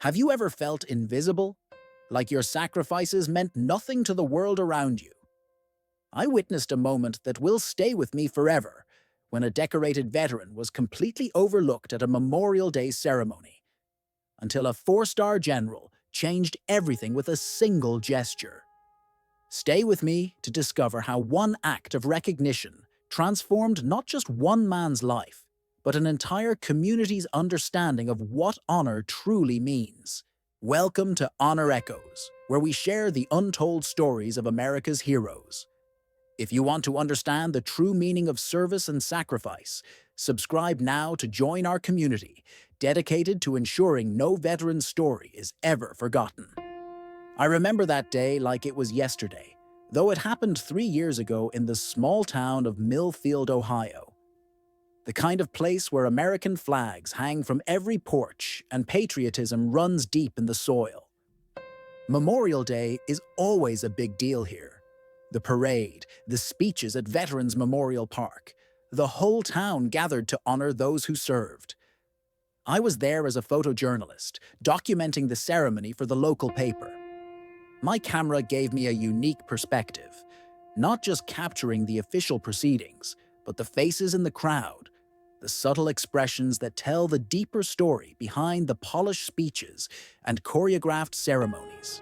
Have you ever felt invisible? Like your sacrifices meant nothing to the world around you? I witnessed a moment that will stay with me forever when a decorated veteran was completely overlooked at a Memorial Day ceremony, until a four-star general changed everything with a single gesture. Stay with me to discover how one act of recognition transformed not just one man's life, but an entire community's understanding of what honor truly means. Welcome to Honor Echoes, where we share the untold stories of America's heroes. If you want to understand the true meaning of service and sacrifice, subscribe now to join our community, dedicated to ensuring no veteran's story is ever forgotten. I remember that day like it was yesterday, though it happened 3 years ago in the small town of Millfield, Ohio. The kind of place where American flags hang from every porch and patriotism runs deep in the soil. Memorial Day is always a big deal here. The parade, the speeches at Veterans Memorial Park, the whole town gathered to honor those who served. I was there as a photojournalist, documenting the ceremony for the local paper. My camera gave me a unique perspective, not just capturing the official proceedings, but the faces in the crowd, the subtle expressions that tell the deeper story behind the polished speeches and choreographed ceremonies.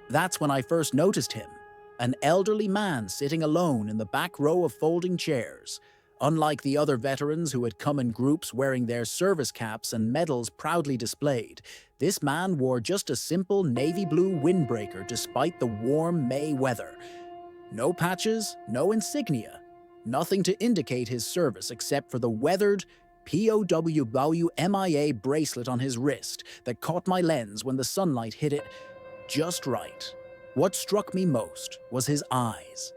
That's when I first noticed him, an elderly man sitting alone in the back row of folding chairs. Unlike the other veterans who had come in groups wearing their service caps and medals proudly displayed, this man wore just a simple navy blue windbreaker despite the warm May weather. No patches, no insignia, nothing to indicate his service except for the weathered POW bracelet on his wrist that caught my lens when the sunlight hit it just right. What struck me most was his eyes,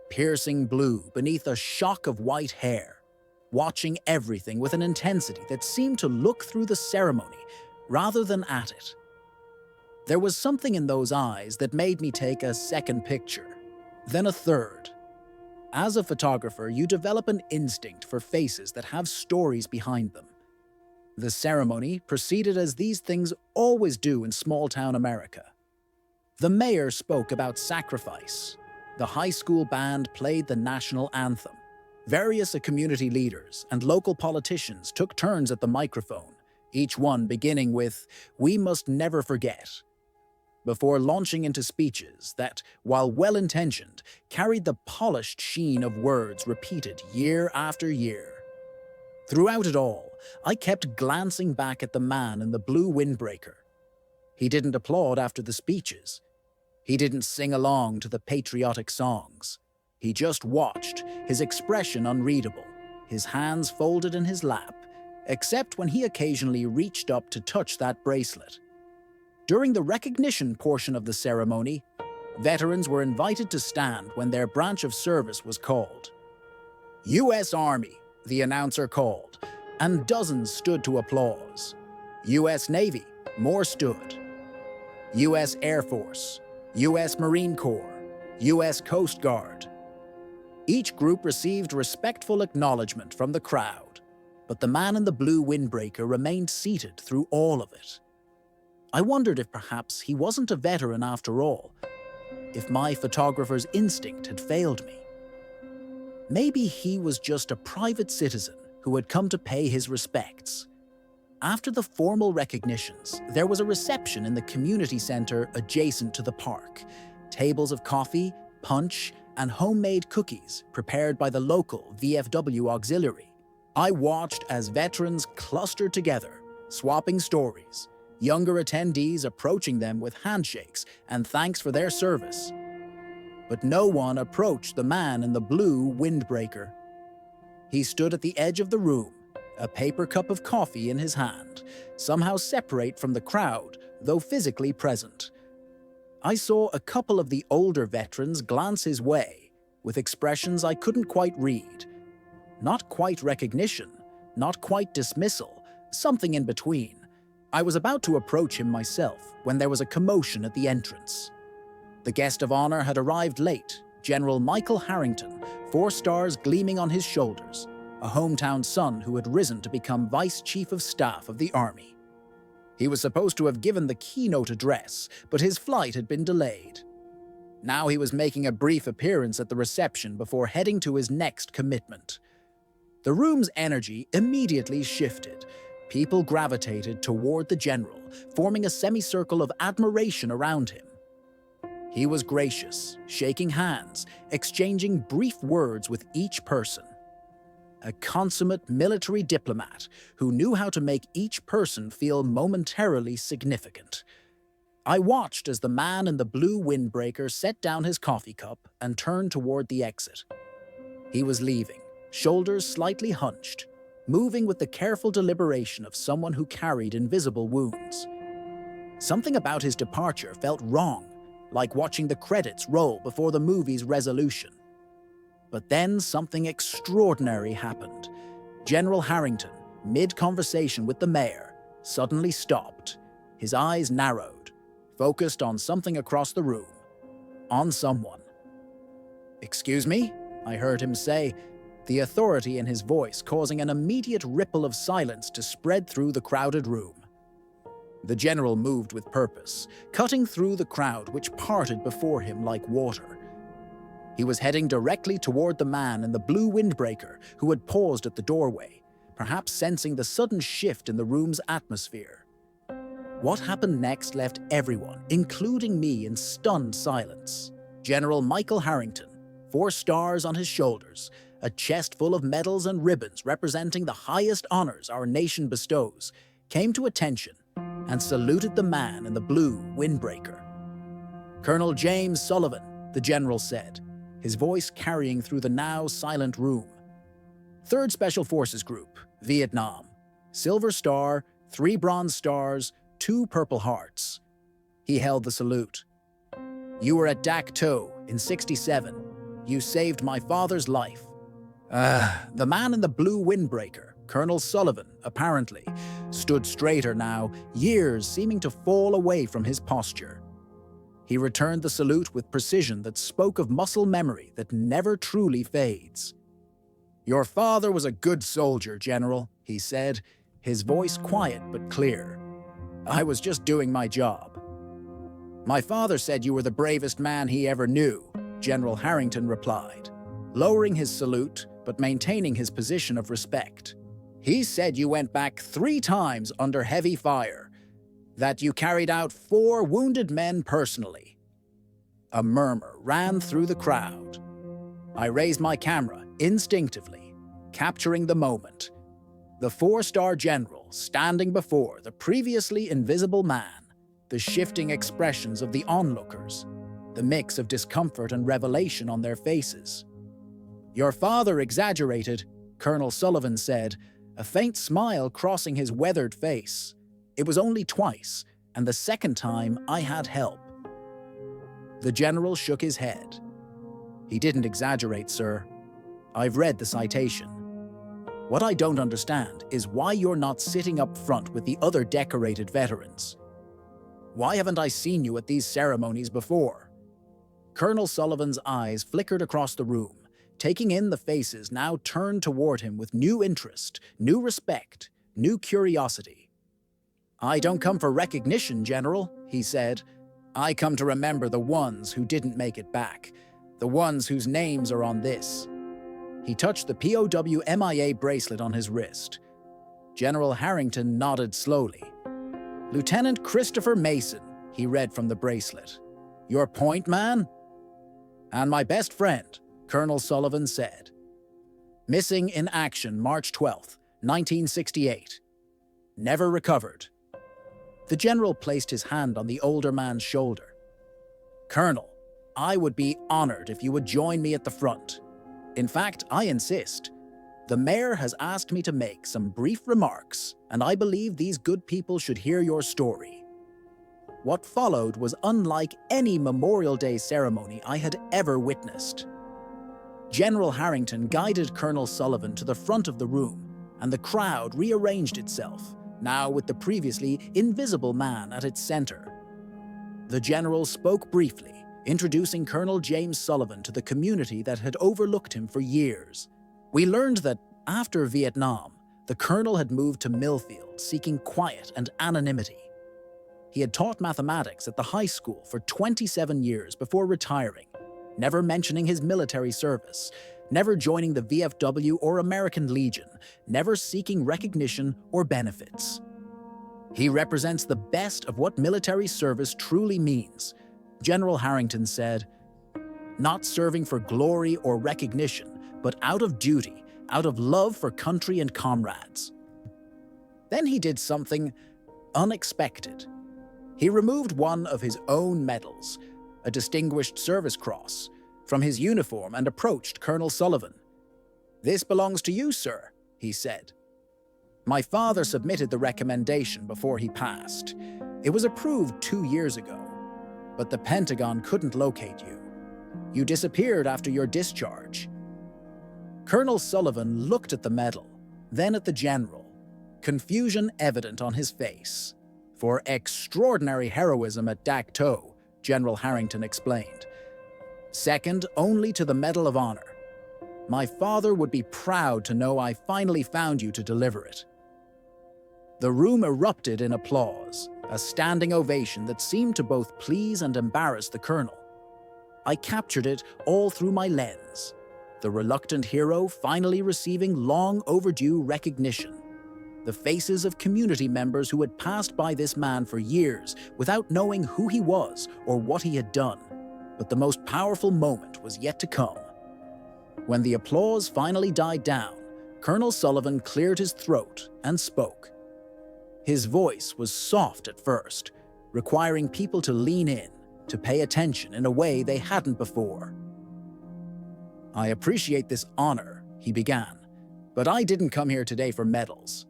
piercing blue beneath a shock of white hair, watching everything with an intensity that seemed to look through the ceremony rather than at it. There was something in those eyes that made me take a second picture, then a third. As a photographer, you develop an instinct for faces that have stories behind them. The ceremony proceeded as these things always do in small-town America. The mayor spoke about sacrifice. The high school band played the national anthem. Various community leaders and local politicians took turns at the microphone, each one beginning with, "We must never forget," before launching into speeches that, while well-intentioned, carried the polished sheen of words repeated year after year. Throughout it all, I kept glancing back at the man in the blue windbreaker. He didn't applaud after the speeches. He didn't sing along to the patriotic songs. He just watched, his expression unreadable, his hands folded in his lap, except when he occasionally reached up to touch that bracelet. During the recognition portion of the ceremony, veterans were invited to stand when their branch of service was called. U.S. Army, the announcer called, and dozens stood to applause. U.S. Navy, more stood. U.S. Air Force, U.S. Marine Corps, U.S. Coast Guard. Each group received respectful acknowledgement from the crowd, but the man in the blue windbreaker remained seated through all of it. I wondered if perhaps he wasn't a veteran after all, if my photographer's instinct had failed me. Maybe he was just a private citizen who had come to pay his respects. After the formal recognitions, there was a reception in the community center adjacent to the park. Tables of coffee, punch, and homemade cookies prepared by the local VFW auxiliary. I watched as veterans clustered together, swapping stories, younger attendees approaching them with handshakes and thanks for their service. But no one approached the man in the blue windbreaker. He stood at the edge of the room, a paper cup of coffee in his hand, somehow separate from the crowd, though physically present. I saw a couple of the older veterans glance his way, with expressions I couldn't quite read. Not quite recognition, not quite dismissal, something in between. I was about to approach him myself when there was a commotion at the entrance. The guest of honor had arrived late, General Michael Harrington, 4 stars gleaming on his shoulders, a hometown son who had risen to become Vice Chief of Staff of the Army. He was supposed to have given the keynote address, but his flight had been delayed. Now he was making a brief appearance at the reception before heading to his next commitment. The room's energy immediately shifted. People gravitated toward the general, forming a semicircle of admiration around him. He was gracious, shaking hands, exchanging brief words with each person. A consummate military diplomat who knew how to make each person feel momentarily significant. I watched as the man in the blue windbreaker set down his coffee cup and turned toward the exit. He was leaving, shoulders slightly hunched, moving with the careful deliberation of someone who carried invisible wounds. Something about his departure felt wrong, like watching the credits roll before the movie's resolution. But then something extraordinary happened. General Harrington, mid-conversation with the mayor, suddenly stopped. His eyes narrowed, focused on something across the room. On someone. "Excuse me?" I heard him say, the authority in his voice causing an immediate ripple of silence to spread through the crowded room. The general moved with purpose, cutting through the crowd which parted before him like water. He was heading directly toward the man in the blue windbreaker who had paused at the doorway, perhaps sensing the sudden shift in the room's atmosphere. What happened next left everyone, including me, in stunned silence. General Michael Harrington, 4 stars on his shoulders, a chest full of medals and ribbons representing the highest honors our nation bestows, came to attention and saluted the man in the blue windbreaker. "Colonel James Sullivan," the general said, his voice carrying through the now silent room. "3rd Special Forces Group, Vietnam. Silver Star, 3 Bronze Stars, 2 Purple Hearts." He held the salute. "You were at Dak To in '67. You saved my father's life." The man in the blue windbreaker, Colonel Sullivan, apparently, stood straighter now, years seeming to fall away from his posture. He returned the salute with precision that spoke of muscle memory that never truly fades. "Your father was a good soldier, General," he said, his voice quiet but clear. "I was just doing my job." "My father said you were the bravest man he ever knew," General Harrington replied, lowering his salute but maintaining his position of respect. "He said you went back 3 times under heavy fire, that you carried out 4 wounded men personally." A murmur ran through the crowd. I raised my camera instinctively, capturing the moment. The 4-star general standing before the previously invisible man, the shifting expressions of the onlookers, the mix of discomfort and revelation on their faces. "Your father exaggerated," Colonel Sullivan said, a faint smile crossing his weathered face. "It was only twice, and the second time I had help." The general shook his head. "He didn't exaggerate, sir. I've read the citation. What I don't understand is why you're not sitting up front with the other decorated veterans. Why haven't I seen you at these ceremonies before?" Colonel Sullivan's eyes flickered across the room, taking in the faces now turned toward him with new interest, new respect, new curiosity. "I don't come for recognition, General," he said. "I come to remember the ones who didn't make it back, the ones whose names are on this." He touched the POW MIA bracelet on his wrist. General Harrington nodded slowly. "Lieutenant Christopher Mason," he read from the bracelet. "Your point man?" "And my best friend," Colonel Sullivan said. "Missing in action March 12, 1968. Never recovered." The general placed his hand on the older man's shoulder. "Colonel, I would be honored if you would join me at the front. In fact, I insist. The mayor has asked me to make some brief remarks, and I believe these good people should hear your story." What followed was unlike any Memorial Day ceremony I had ever witnessed. General Harrington guided Colonel Sullivan to the front of the room, and the crowd rearranged itself, now with the previously invisible man at its center. The general spoke briefly, introducing Colonel James Sullivan to the community that had overlooked him for years. We learned that, after Vietnam, the colonel had moved to Millfield seeking quiet and anonymity. He had taught mathematics at the high school for 27 years before retiring, never mentioning his military service, never joining the VFW or American Legion, never seeking recognition or benefits. He represents the best of what military service truly means, General Harrington said. Not serving for glory or recognition, but out of duty, out of love for country and comrades. Then he did something unexpected. He removed one of his own medals, a Distinguished Service Cross, from his uniform and approached Colonel Sullivan. "This belongs to you, sir," he said. "My father submitted the recommendation before he passed. It was approved 2 years ago, but the Pentagon couldn't locate you. You disappeared after your discharge." Colonel Sullivan looked at the medal, then at the general, confusion evident on his face. "For extraordinary heroism at Dak To," General Harrington explained. "Second only to the Medal of Honor. My father would be proud to know I finally found you to deliver it." The room erupted in applause, a standing ovation that seemed to both please and embarrass the colonel. I captured it all through my lens, the reluctant hero finally receiving long overdue recognition. The faces of community members who had passed by this man for years without knowing who he was or what he had done. But the most powerful moment was yet to come. When the applause finally died down, Colonel Sullivan cleared his throat and spoke. His voice was soft at first, requiring people to lean in, to pay attention in a way they hadn't before. "I appreciate this honor," he began, "but I didn't come here today for medals.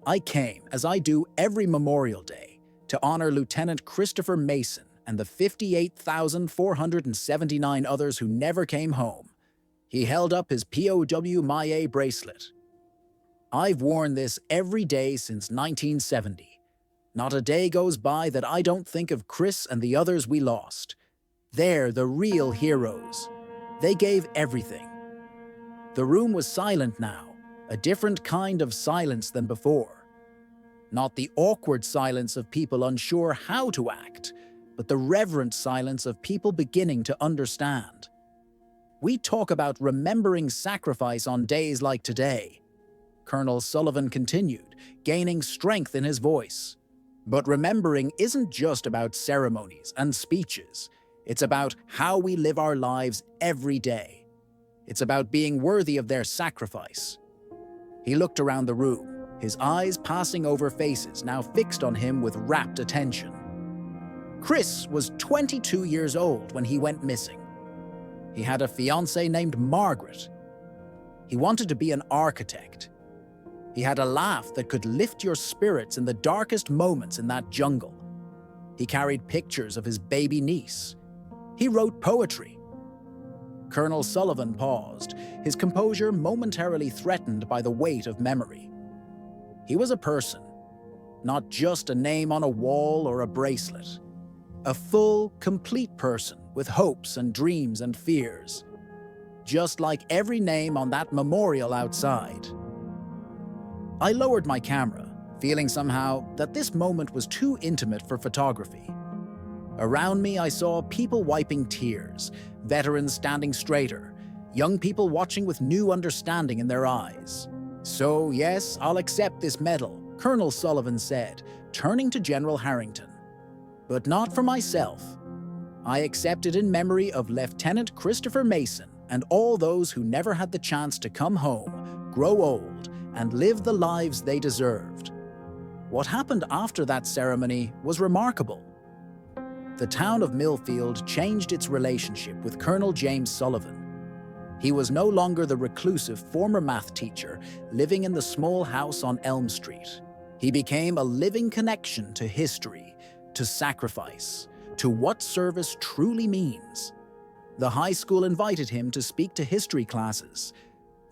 I came, as I do every Memorial Day, to honor Lieutenant Christopher Mason and the 58,479 others who never came home." He held up his POW MyA bracelet. "I've worn this every day since 1970. Not a day goes by that I don't think of Chris and the others we lost. They're the real heroes. They gave everything." The room was silent now, a different kind of silence than before. Not the awkward silence of people unsure how to act, but the reverent silence of people beginning to understand. "We talk about remembering sacrifice on days like today," Colonel Sullivan continued, gaining strength in his voice. "But remembering isn't just about ceremonies and speeches. It's about how we live our lives every day. It's about being worthy of their sacrifice." He looked around the room, his eyes passing over faces now fixed on him with rapt attention. Chris was 22 years old when he went missing. He had a fiancée named Margaret. He wanted to be an architect. He had a laugh that could lift your spirits in the darkest moments in that jungle. He carried pictures of his baby niece. He wrote poetry. Colonel Sullivan paused, his composure momentarily threatened by the weight of memory. He was a person, not just a name on a wall or a bracelet. A full, complete person with hopes and dreams and fears. Just like every name on that memorial outside. I lowered my camera, feeling somehow that this moment was too intimate for photography. Around me, I saw people wiping tears, veterans standing straighter, young people watching with new understanding in their eyes. "So, yes, I'll accept this medal," Colonel Sullivan said, turning to General Harrington. "But not for myself. I accept it in memory of Lieutenant Christopher Mason and all those who never had the chance to come home, grow old, and live the lives they deserved." What happened after that ceremony was remarkable. The town of Millfield changed its relationship with Colonel James Sullivan. He was no longer the reclusive former math teacher living in the small house on Elm Street. He became a living connection to history, to sacrifice, to what service truly means. The high school invited him to speak to history classes.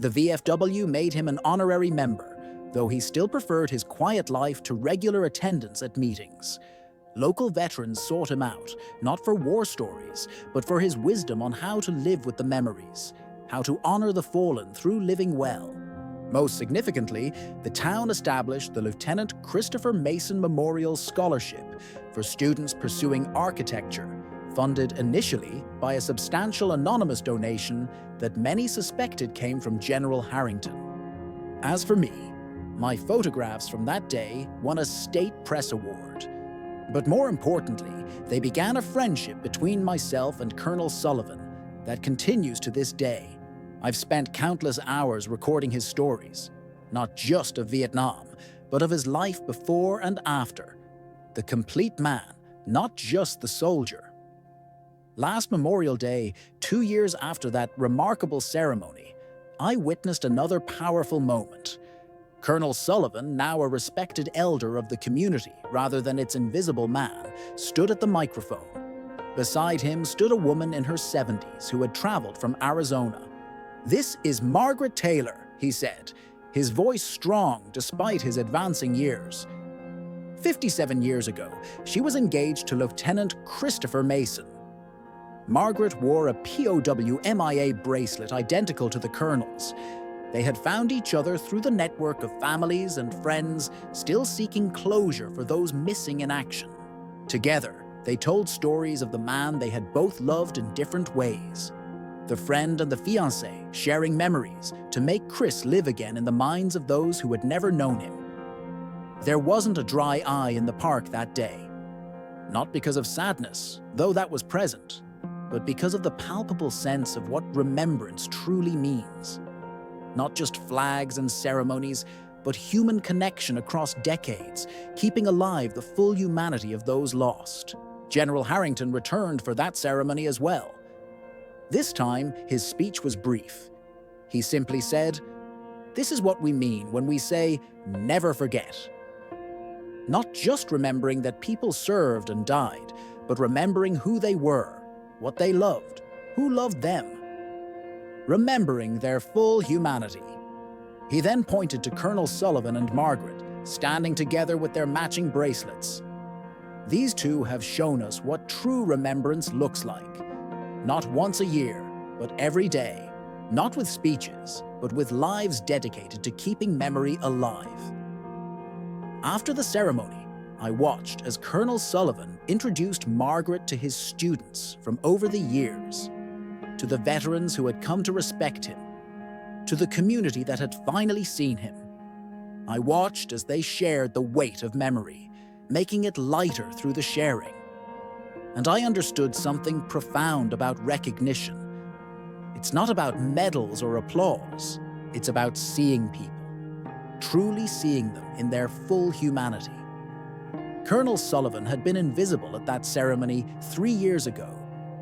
The VFW made him an honorary member, though he still preferred his quiet life to regular attendance at meetings. Local veterans sought him out, not for war stories, but for his wisdom on how to live with the memories, how to honor the fallen through living well. Most significantly, the town established the Lieutenant Christopher Mason Memorial Scholarship for students pursuing architecture, funded initially by a substantial anonymous donation that many suspected came from General Harrington. As for me, my photographs from that day won a state press award. But more importantly, they began a friendship between myself and Colonel Sullivan that continues to this day. I've spent countless hours recording his stories, not just of Vietnam, but of his life before and after. The complete man, not just the soldier. Last Memorial Day, 2 years after that remarkable ceremony, I witnessed another powerful moment. Colonel Sullivan, now a respected elder of the community rather than its invisible man, stood at the microphone. Beside him stood a woman in her 70s who had traveled from Arizona. "This is Margaret Taylor," he said, his voice strong despite his advancing years. 57 years ago, she was engaged to Lieutenant Christopher Mason. Margaret wore a POW MIA bracelet identical to the Colonel's. They had found each other through the network of families and friends still seeking closure for those missing in action. Together, they told stories of the man they had both loved in different ways. The friend and the fiancé sharing memories to make Chris live again in the minds of those who had never known him. There wasn't a dry eye in the park that day. Not because of sadness, though that was present, but because of the palpable sense of what remembrance truly means. Not just flags and ceremonies, but human connection across decades, keeping alive the full humanity of those lost. General Harrington returned for that ceremony as well. This time, his speech was brief. He simply said, "This is what we mean when we say, never forget." Not just remembering that people served and died, but remembering who they were, what they loved, who loved them. Remembering their full humanity. He then pointed to Colonel Sullivan and Margaret, standing together with their matching bracelets. These two have shown us what true remembrance looks like. Not once a year, but every day. Not with speeches, but with lives dedicated to keeping memory alive. After the ceremony, I watched as Colonel Sullivan introduced Margaret to his students from over the years, to the veterans who had come to respect him, to the community that had finally seen him. I watched as they shared the weight of memory, making it lighter through the sharing. And I understood something profound about recognition. It's not about medals or applause. It's about seeing people, truly seeing them in their full humanity. Colonel Sullivan had been invisible at that ceremony 3 years ago,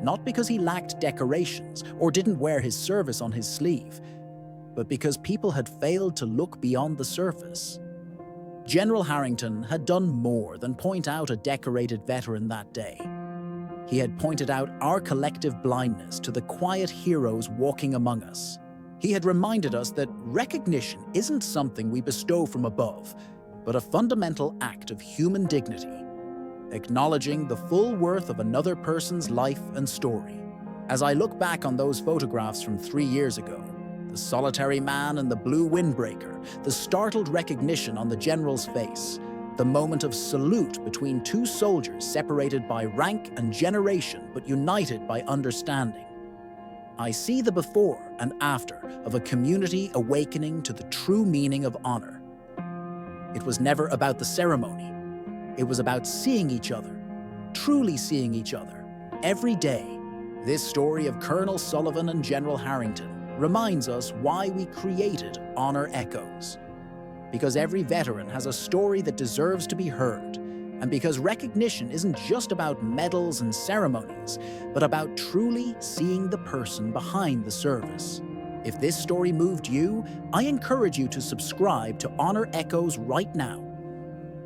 not because he lacked decorations or didn't wear his service on his sleeve, but because people had failed to look beyond the surface. General Harrington had done more than point out a decorated veteran that day. He had pointed out our collective blindness to the quiet heroes walking among us. He had reminded us that recognition isn't something we bestow from above, but a fundamental act of human dignity, acknowledging the full worth of another person's life and story. As I look back on those photographs from 3 years ago, the solitary man and the blue windbreaker, the startled recognition on the general's face, the moment of salute between two soldiers separated by rank and generation but united by understanding. I see the before and after of a community awakening to the true meaning of honor. It was never about the ceremony. It was about seeing each other, truly seeing each other, every day. This story of Colonel Sullivan and General Harrington reminds us why we created Honor Echoes. Because every veteran has a story that deserves to be heard, and because recognition isn't just about medals and ceremonies, but about truly seeing the person behind the service. If this story moved you, I encourage you to subscribe to Honor Echoes right now.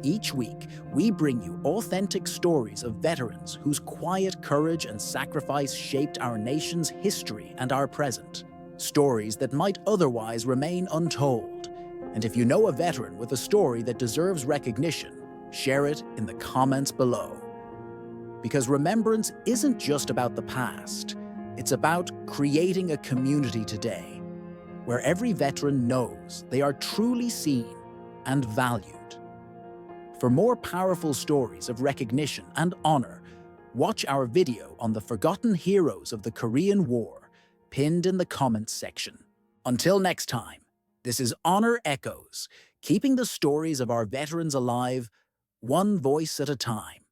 Each week, we bring you authentic stories of veterans whose quiet courage and sacrifice shaped our nation's history and our present. Stories that might otherwise remain untold. And if you know a veteran with a story that deserves recognition, share it in the comments below. Because remembrance isn't just about the past, it's about creating a community today where every veteran knows they are truly seen and valued. For more powerful stories of recognition and honor, watch our video on the forgotten heroes of the Korean War, pinned in the comments section. Until next time, this is Honor Echoes, keeping the stories of our veterans alive, one voice at a time.